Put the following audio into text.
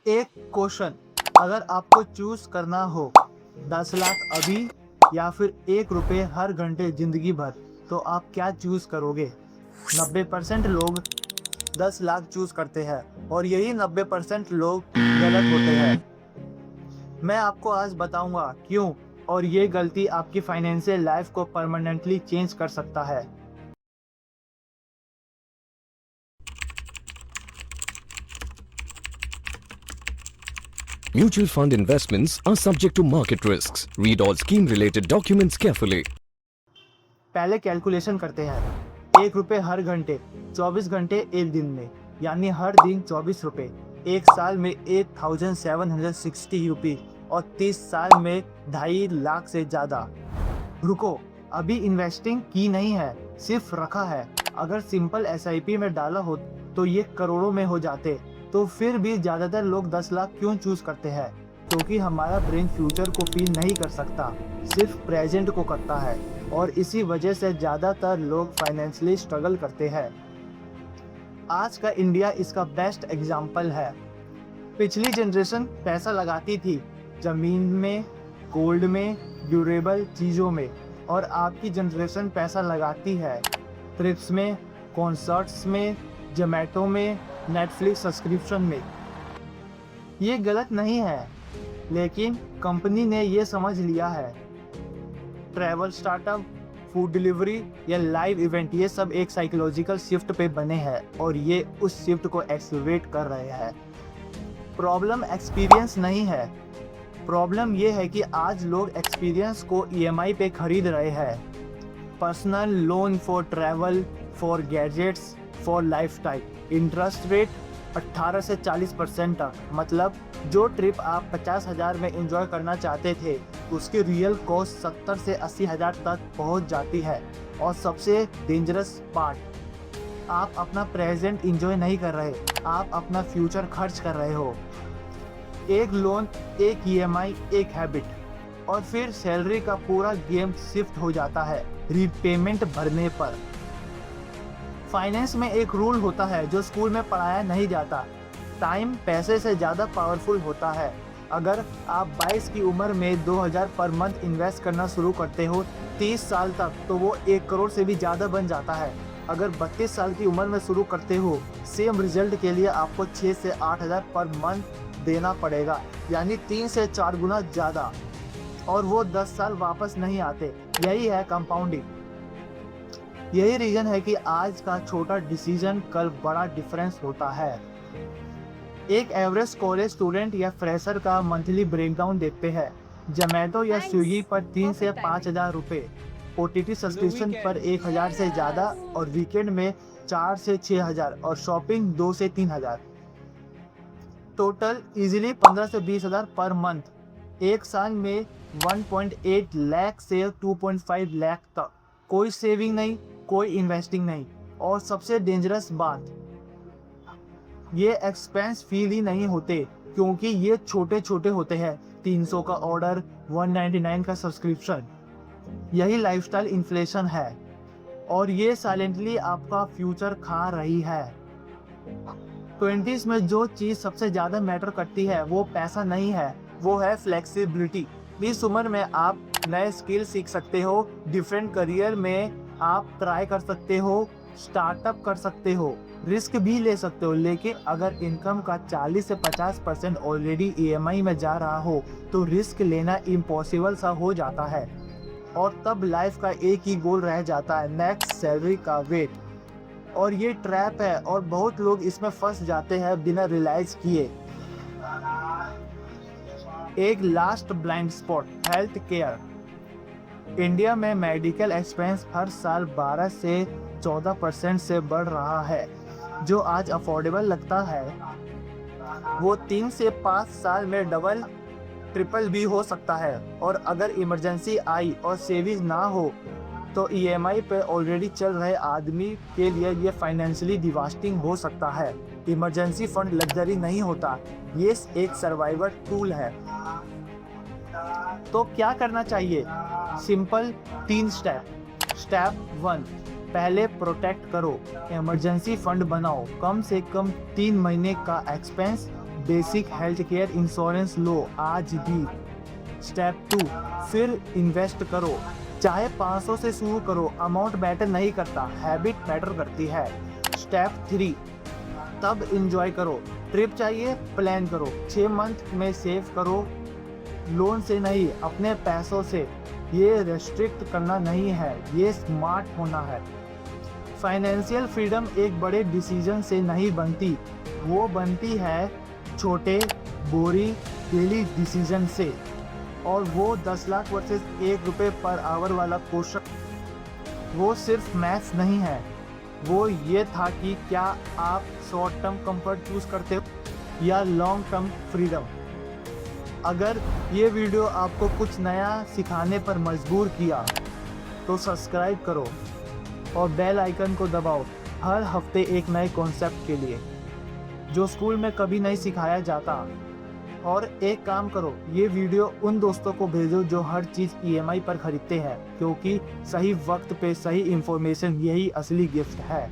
एक क्वेश्चन, अगर आपको चूज करना हो 10 लाख अभी या फिर 1 रुपये हर घंटे जिंदगी भर, तो आप क्या चूज करोगे? 90% लोग 10 लाख चूज करते हैं और यही 90% लोग गलत होते हैं। मैं आपको आज बताऊंगा क्यों, और ये गलती आपकी फाइनेंशियल लाइफ को परमानेंटली चेंज कर सकता है। Mutual fund investments are subject to market risks. Read all scheme related documents carefully. पहले कैलकुलेशन करते हैं। 1 रुपये हर घंटे, 24 घंटे एक दिन में, यानी हर दिन 24 रुपये। एक साल में 8760 रुपये और 30 साल में 2.5 लाख से ज़्यादा। रुको, अभी इन्वेस्टिंग की नहीं है, सिर्फ रखा है। अगर सिंपल SIP में डाला हो तो ये करोड़ों में हो जाते। तो फिर भी ज़्यादातर लोग 10 लाख क्यों चूज करते हैं? क्योंकि हमारा ब्रेन फ्यूचर को फील नहीं कर सकता, सिर्फ प्रेजेंट को करता है, और इसी वजह से ज़्यादातर लोग फाइनेंशियली स्ट्रगल करते हैं। आज का इंडिया इसका बेस्ट एग्जाम्पल है। पिछली जनरेशन पैसा लगाती थी जमीन में, गोल्ड में, ड्यूरेबल चीज़ों में, और आपकी जनरेशन पैसा लगाती है ट्रिप्स में, कॉन्सर्ट्स में, जोमेटो में, नेटफ्लिक्स सब्सक्रिप्शन में। ये गलत नहीं है, लेकिन कंपनी ने ये समझ लिया है। ट्रैवल स्टार्टअप, फूड डिलीवरी या लाइव इवेंट, ये सब एक साइकोलॉजिकल शिफ्ट पे बने हैं और ये उस शिफ्ट को एक्सेलरेट कर रहे हैं। प्रॉब्लम एक्सपीरियंस नहीं है, प्रॉब्लम ये है कि आज लोग एक्सपीरियंस को EMI पे खरीद रहे हैं। Personal loan for travel, for gadgets, for lifestyle. Interest rate 18 से 40% तक। मतलब जो ट्रिप आप 50,000 में एंजॉय करना चाहते थे, उसकी रियल कॉस्ट 70 से 80,000 तक पहुंच जाती है। और सबसे डेंजरस पार्ट, आप अपना प्रेजेंट एंजॉय नहीं कर रहे, आप अपना फ्यूचर खर्च कर रहे हो। एक लोन, एक EMI, एक हैबिट, और फिर सैलरी का पूरा गेम शिफ्ट हो जाता है रीपेमेंट भरने पर। फाइनेंस में एक रूल होता है जो स्कूल में पढ़ाया नहीं जाता। टाइम पैसे से ज़्यादा पावरफुल होता है। अगर आप 22 की उम्र में 2,000 पर मंथ इन्वेस्ट करना शुरू करते हो 30 साल तक, तो वो 1 करोड़ से भी ज़्यादा बन जाता है। अगर 32 साल की उम्र में शुरू करते हो, सेम रिजल्ट के लिए आपको 6 से 8,000 पर मंथ देना पड़ेगा, यानी 3 से 4 गुना ज़्यादा, और वो 10 साल वापस नहीं आते। यही है कंपाउंडिंग। यही रीजन है कि आज का छोटा डिसीजन कल बड़ा डिफरेंस होता है। एक एवरेज कॉलेज स्टूडेंट या फ्रेशर का मंथली ब्रेकडाउन देखते हैं। जोमेटो या स्विगी पर 3 से 5,000 रुपये, OTT सब्सक्रिप्शन पर 1,000 से ज़्यादा, और वीकेंड में 4 से 6,000, और शॉपिंग 2 से 3,000। टोटल इजीली 15 से 20,000 पर मंथ। एक साल में 1.8 लाख से 2.5 लाख तक। कोई सेविंग नहीं, कोई इन्वेस्टिंग नहीं, और सबसे डेंजरस बात, ये एक्सपेंस फील ही नहीं होते, क्योंकि ये छोटे छोटे होते हैं। 300 का ऑर्डर, 199 का सब्सक्रिप्शन। यही लाइफस्टाइल इन्फ्लेशन है, और ये साइलेंटली आपका फ्यूचर खा रही है। 20s में जो चीज़ सबसे ज़्यादा मैटर करती है वो पैसा नहीं है, वो है फ्लेक्सिबिलिटी। इस उम्र में आप नए स्किल सीख सकते हो, डिफरेंट करियर में आप ट्राई कर सकते हो, स्टार्टअप कर सकते हो, रिस्क भी ले सकते हो। लेकिन अगर इनकम का 40 से 50% ऑलरेडी EMI में जा रहा हो, तो रिस्क लेना इम्पॉसिबल सा हो जाता है, और तब लाइफ का एक ही गोल रह जाता है, नेक्स्ट सैलरी का वेट। और ये ट्रैप है, और बहुत लोग इसमें फंस जाते हैं बिना रियलाइज किए। एक last blind spot, health care. India में मेडिकल एक्सपेंस हर साल 12 से 14% से बढ़ रहा है। जो आज अफोर्डेबल लगता है, वो 3 से 5 साल में डबल ट्रिपल भी हो सकता है। और अगर इमरजेंसी आई और सेविंग ना हो, तो EMI पे ऑलरेडी चल रहे आदमी के लिए ये फाइनेंशियली डिवास्टिंग हो सकता है। इमरजेंसी फंड लग्जरी नहीं होता, ये एक सर्वाइवल टूल है। तो क्या करना चाहिए? Simple 3 step. स्टेप 1, पहले प्रोटेक्ट करो, इमरजेंसी फंड बनाओ, कम से कम 3 महीने का expense basic health care insurance लो आज भी। स्टेप 2, फिर इन्वेस्ट करो। चाहे 500 से शुरू करो, अमाउंट मैटर नहीं करता, हैबिट मैटर करती है। स्टेप 3, तब इंजॉय करो। ट्रिप चाहिए, प्लान करो। 6 मंथ में सेव करो, लोन से नहीं, अपने पैसों से। ये रेस्ट्रिक्ट करना नहीं है, ये स्मार्ट होना है। फाइनेंशियल फ्रीडम एक बड़े डिसीजन से नहीं बनती, वो बनती है छोटे बोरी डेली डिसीजन से। और वो 10 लाख वर्सेस 1 रुपये पर आवर वाला क्वेश्चन, वो सिर्फ मैथ्स नहीं है, वो ये था कि क्या आप शॉर्ट टर्म कंफर्ट चूज करते हो या लॉन्ग टर्म फ्रीडम। अगर ये वीडियो आपको कुछ नया सिखाने पर मजबूर किया तो सब्सक्राइब करो और बेल आइकन को दबाओ हर हफ्ते एक नए कॉन्सेप्ट के लिए जो स्कूल में कभी नहीं सिखाया जाता। और एक काम करो, ये वीडियो उन दोस्तों को भेजो जो हर चीज़ EMI पर खरीदते हैं, क्योंकि सही वक्त पे सही इंफॉर्मेशन यही असली गिफ्ट है।